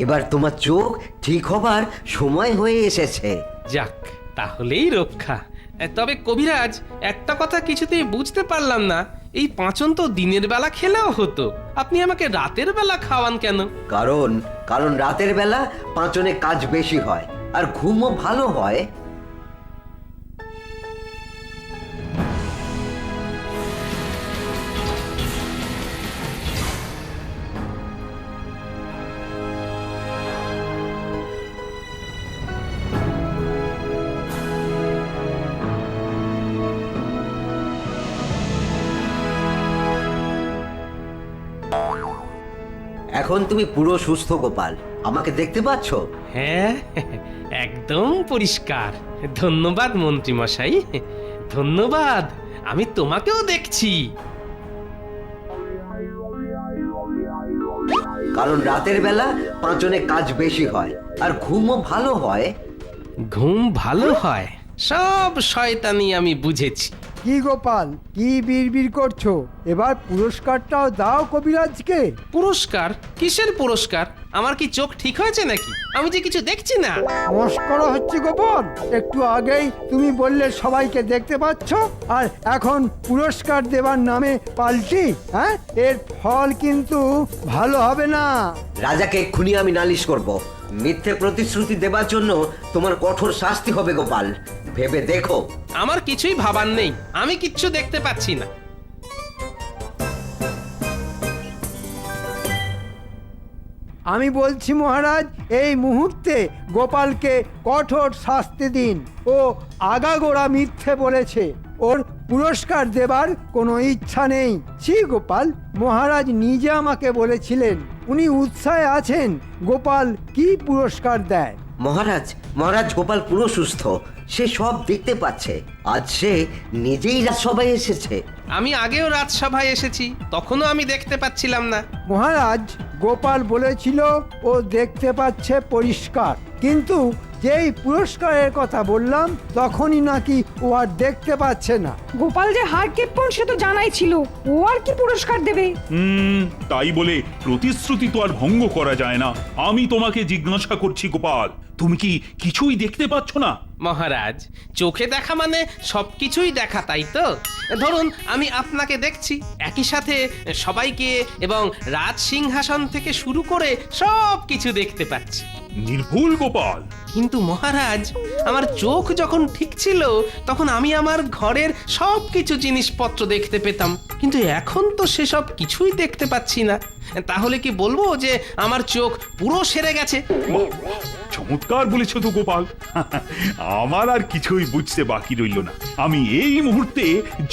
এবার তোমার চোখ ঠিক হবার সময় হয়ে এসেছে। যাক, তাহলেই রক্ষা। তবে কবিরাজ, একটা কথা কিছুতেই বুঝতে পারলাম না, এই পাঁচন তো দিনের বেলা খেলেও হতো, আপনি আমাকে রাতের বেলা খাওয়ান কেন? কারণ রাতের বেলা পাঁচনে কাজ বেশি হয় আর ঘুমও ভালো হয়। এখন তুমি পুরো সুস্থ গোপাল, আমাকে দেখতে পাচ্ছ? হ্যাঁ, একদম পরিষ্কার। ধন্যবাদ মন্ত্রী মশাই, ধন্যবাদ। আমি তোমাকেও দেখছি। কারণ রাতের বেলা পাঁচনে কাজ বেশি হয় আর ঘুমও ভালো হয়। ঘুম ভালো হয়? সব শয়তানি আমি বুঝেছি। কি গোপাল, কি বিড়বিড় করছো? এবার পুরস্কারটাও দাও কবিরাজকে। পুরস্কার? কিসের পুরস্কার? আমার কি চোখ ঠিক হয়েছে নাকি? আমি যে কিছু দেখছি না। মস্করা হচ্ছে গোপাল। একটু আগেই তুমি বললে সবাইকে দেখতে পাচ্ছ, আর এখন পুরস্কার দেবার নামে পাল্টি? হ্যাঁ, এর ফল কিন্তু ভালো হবে না। রাজাকে এক্ষুনি আমি নালিশ করব। মিথ্যে প্রতিশ্রুতি দেবার জন্য তোমার কঠোর শাস্তি হবে গোপাল, ভেবে দেখো। আমার কিছুই ভাবার নেই, আমি কিচ্ছু দেখতে পাচ্ছি না। আমি বলছি মহারাজ, এই মুহূর্তে গোপালকে কঠোর শাস্তি দিন। ও আগাগোড়া মিথ্যে বলেছে, ওর পুরস্কার দেবার কোনো ইচ্ছা নেই। ছি গোপাল, মহারাজ নিজে আমাকে বলেছিলেন উনি উৎসাহে আছেন, গোপাল কি পুরস্কার দেয়। মহারাজ গোপাল পুরো সুস্থ, সে সব দেখতে পাচ্ছে। আজ সে নিজেই রাজসভায় এসেছে। আমি আগেও রাজসভায় এসেছি, তখনও আমি দেখতে পাচ্ছিলাম না। মহারাজ, গোপাল বলেছিল ও দেখতে পাচ্ছে পরিষ্কার, কিন্তু যেই পুরস্কারের কথা বললাম তখনই নাকি ও আর দেখতে পাচ্ছে না। গোপাল যে হার কেপ্পন সে তো জানাই ছিল, ও আর কি পুরস্কার দেবে? তাই বলে প্রতিশ্রুতি তো আর ভঙ্গ করা যায় না। আমি তোমাকে জিজ্ঞাসা করছি গোপাল, তুমি কি কিছুই দেখতে পাচ্ছ না? মহারাজ, চোখে দেখা মানে সবকিছুই দেখা, তাই তো? ধরুন আমি আপনাকে দেখছি, একই সাথে সবাইকে এবং রাজ সিংহাসন থেকে শুরু করে সব কিছু দেখতে পাচ্ছি। নির্ভুল গোপাল। কিন্তু মহারাজ, আমার চোখ যখন ঠিক ছিল তখন আমি আমার ঘরের সবকিছু জিনিসপত্র দেখতে পেতাম, কিন্তু এখন তো সেসব কিছুই দেখতে পাচ্ছি না। তাহলে কি বলবো যে আমার চোখ পুরো সেরে গেছে? চমৎকার বলেছ তো গোপাল। আমার আর কিছুই বুঝতে বাকি রইল না। আমি এই মুহূর্তে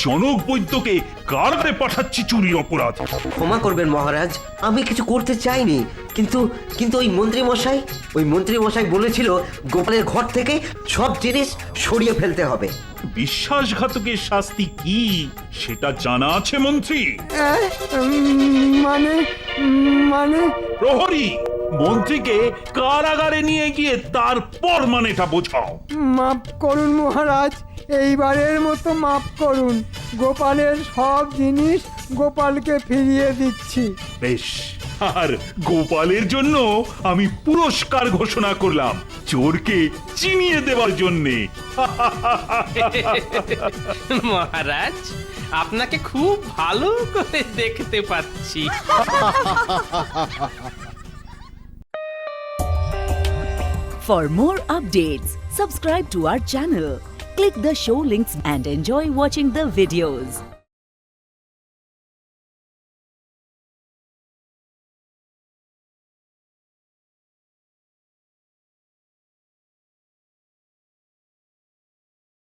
জনক বৈদ্যকে কারাগারে পাঠাচ্ছি চুরির অপরাধ। ক্ষমা করবেন মহারাজ, আমি কিছু করতে চাইনি, কিন্তু ওই মন্ত্রী মশাই বলেছিল গোপালের ঘর থেকে সব জিনিস সরিয়ে ফেলতে হবে। বিশ্বাসঘাতকের শাস্তি কি সেটা জানা আছে মন্ত্রী? মানে প্রহরী, মন্ত্রীকে কারাগারে নিয়ে গিয়ে তারপর মানেটা বোঝাও। মাফ করুন মহারাজ, এইবারের মতো মাফ করুন। গোপালের সব জিনিস গোপালকে ফিরিয়ে দিচ্ছি। বেশ, আর গোপালের জন্য আমি পুরস্কার ঘোষণা করলাম, চোরকে চিনিয়ে দেওয়ার জন্যে। মহারাজ, আপনাকে খুব ভালো করে দেখতে পাচ্ছি। For more updates, subscribe to our channel, click the show links and enjoy watching the videos.